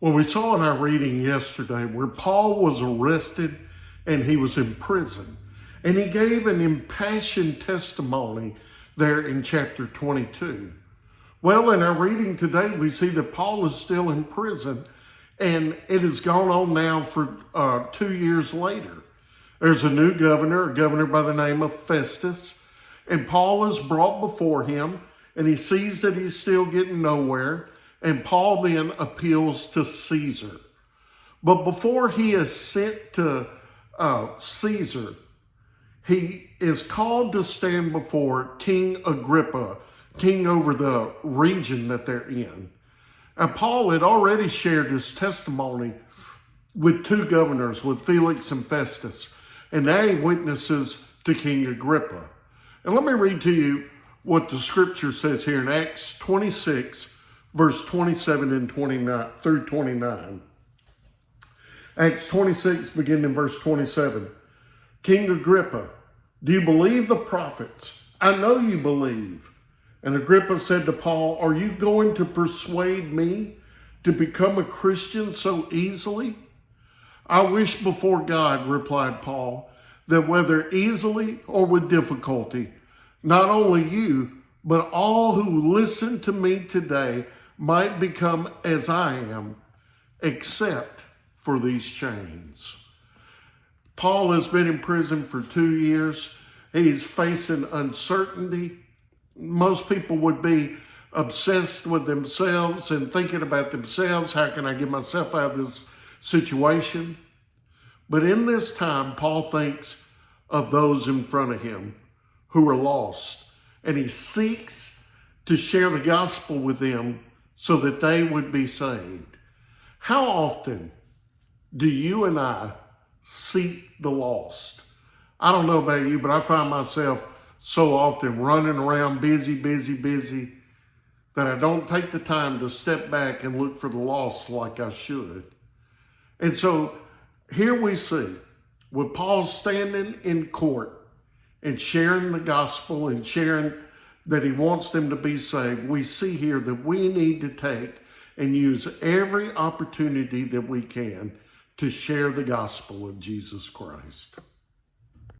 Well, we saw in our reading yesterday where Paul was arrested and he was in prison. And he gave an impassioned testimony there in chapter 22. Well, in our reading today, we see that Paul is still in prison, and it has gone on now for 2 years later. There's a new governor, a governor by the name of Festus, and Paul is brought before him, and he sees that he's still getting nowhere, and Paul then appeals to Caesar. But before he is sent to Caesar, he is called to stand before King Agrippa, king over the region that they're in. And Paul had already shared his testimony with two governors, with Felix and Festus. And now he witnesses to King Agrippa. And let me read to you what the scripture says here in Acts 26, verse 27 and 29 through 29. Acts 26, beginning in verse 27. King Agrippa, do you believe the prophets? I know you believe. And Agrippa said to Paul, are you going to persuade me to become a Christian so easily? I wish before God, replied Paul, that whether easily or with difficulty, not only you, but all who listen to me today might become as I am, except for these chains. Paul has been in prison for 2 years. He's facing uncertainty. Most people would be obsessed with themselves and thinking about themselves. How can I get myself out of this situation? But in this time, Paul thinks of those in front of him who are lost. And he seeks to share the gospel with them so that they would be saved. How often do you and I seek the lost? I don't know about you, but I find myself so often running around busy, that I don't take the time to step back and look for the lost like I should. And so here we see with Paul standing in court and sharing the gospel and sharing that he wants them to be saved, we see here that we need to take and use every opportunity that we can to share the gospel of Jesus Christ.